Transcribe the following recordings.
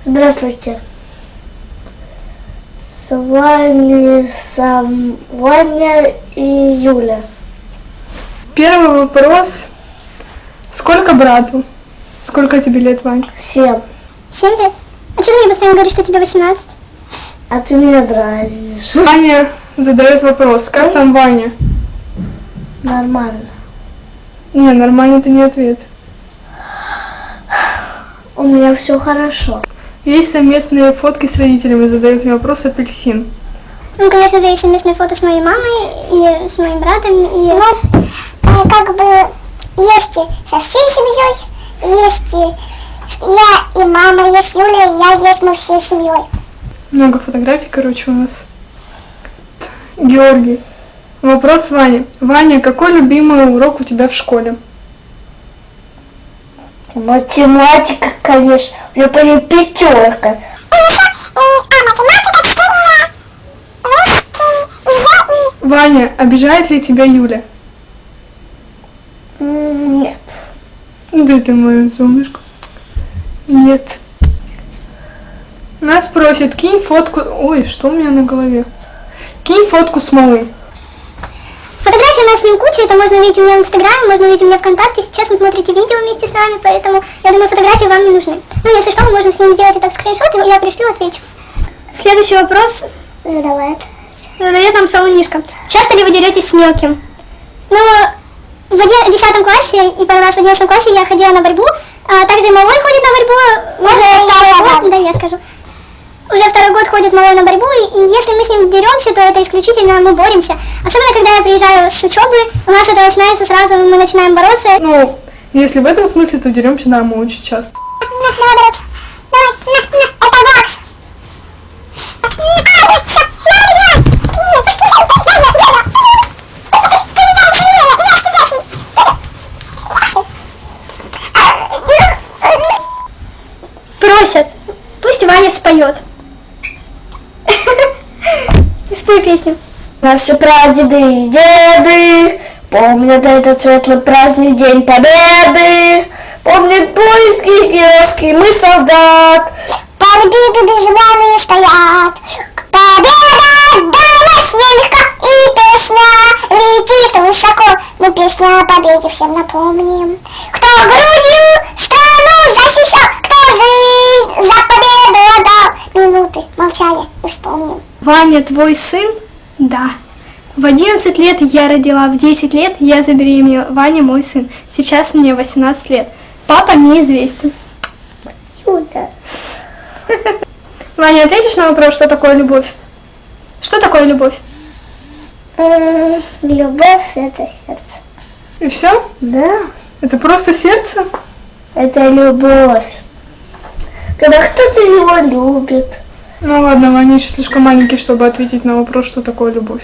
Здравствуйте. С вами Ваня и Юля. Первый вопрос. Сколько брату? Сколько тебе лет, Вань? 7. 7 лет? А что ты мне постоянно говоришь, что тебе 18? А ты меня дразнишь. Ваня задает вопрос. Как там Ваня? Нормально. Не, нормально, это не ответ. У меня все хорошо. Есть совместные фотки с родителями, задает мне вопрос Апельсин. Ну, конечно же, есть совместные фото с моей мамой и с моим братом. И... как бы, если со всей семьей, если я и мама, есть Юля, и я есть мы всей семьей. Много фотографий, короче, у нас. Георгий. Вопрос Ване. Ваня, какой любимый урок у тебя в школе? Математика, конечно. У меня по ней 5. Математика, чтение, русский, Ваня, обижает ли тебя Юля? Нет. Да ты мою солнышко. Нет. Нас просят, кинь фотку... Ой, что у меня на голове? Кинь фотку смолы. Фотографий у нас с ним куча, это можно увидеть у меня в Инстаграме, можно увидеть у меня ВКонтакте. Сейчас вы смотрите видео вместе с нами, поэтому, я думаю, фотографии вам не нужны. Ну, если что, мы можем с ним сделать и так скриншот, и я пришлю, отвечу. Следующий вопрос задает нам Солунишка. Часто ли вы деретесь с мелким? Ну, в 10 классе и пару раз в 11 классе я ходила на борьбу, а также и малой ходит на борьбу. Да, я скажу. Уже 2-й год ходит малой на борьбу, и если мы с ним деремся, то это исключительно мы боремся. Особенно, когда я приезжаю с учебы, у нас это начинается сразу, мы начинаем бороться. Ну, если в этом смысле, то деремся, да, мы очень часто. это бокс. Просят, пусть Ваня споет. Спой песню. Наши прадеды и деды помнят этот светлый праздник, День Победы. Помнят поиски киоски, мы солдат. Победы безжалостные стоят. Победа, да, нас нелегко, и песня летит высоко. Мы песню о победе всем напомним. Кто грудью страну защищал, кто жизнь за победу отдал. Минуты молчания и вспомним. Ваня, твой сын? Да. В 11 лет я родила, в 10 лет я забеременела. Ваня мой сын. Сейчас мне 18 лет. Папа неизвестен. Юля. Ваня, ответишь на вопрос, что такое любовь? Что такое любовь? Любовь — это сердце. И все? Да, Это просто сердце? это любовь. Когда кто-то его любит. Ну ладно, Ваня еще слишком маленький, чтобы ответить на вопрос, что такое любовь.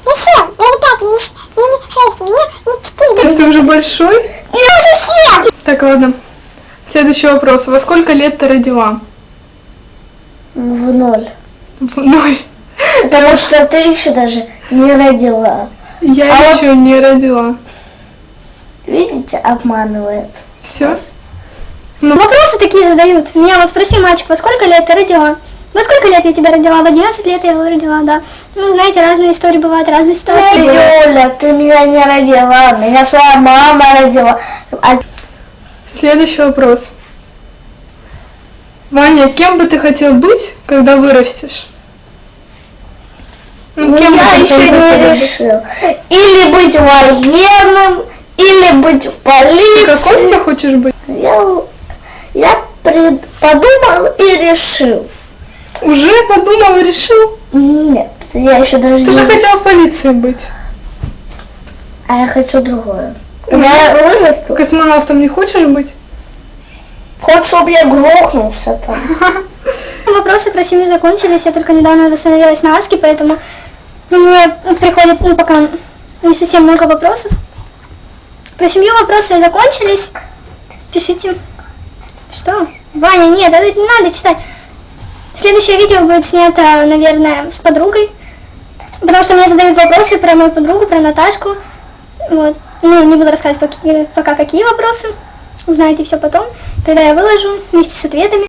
Не 7, не 5, не 6, не 4, То есть ты уже большой? не уже 7. Так, ладно. Следующий вопрос. Во сколько лет ты родила? В 0. В 0. Потому что ты еще даже не родила. Я еще не родила. Видите, обманывает. Все? Вопросы такие задают. Меня вот спроси, мальчик, во сколько лет ты родила? Во сколько лет я тебя родила? В 11 лет я его родила, да. Ну, знаете, разные истории бывают, разные ситуации. Юля, ты меня не родила, меня своя мама родила. Следующий вопрос. Ваня, кем бы ты хотел быть, когда вырастешь? Ну, кем я бы ты еще хотел не быть? решил. Или быть военным, или быть в полиции. Какой ты хочешь быть? Я подумал и решил. Уже подумал и решил? Нет, я еще даже Ты не... же хотел в полиции быть. А я хочу другое. Когда я вырасту, Космонавтом не хочешь быть? хоть чтобы я грохнулся там. Вопросы про семью закончились, я только недавно восстановилась на Аске, поэтому мне приходит, пока не совсем много вопросов. Про семью вопросы закончились. Пишите. Что? Ваня, нет, это не надо читать. Следующее видео будет снято, наверное, с подругой. Потому что мне задают вопросы про мою подругу, про Наташку. Вот. Ну, не буду рассказывать пока какие вопросы. Узнаете все потом, когда я выложу вместе с ответами.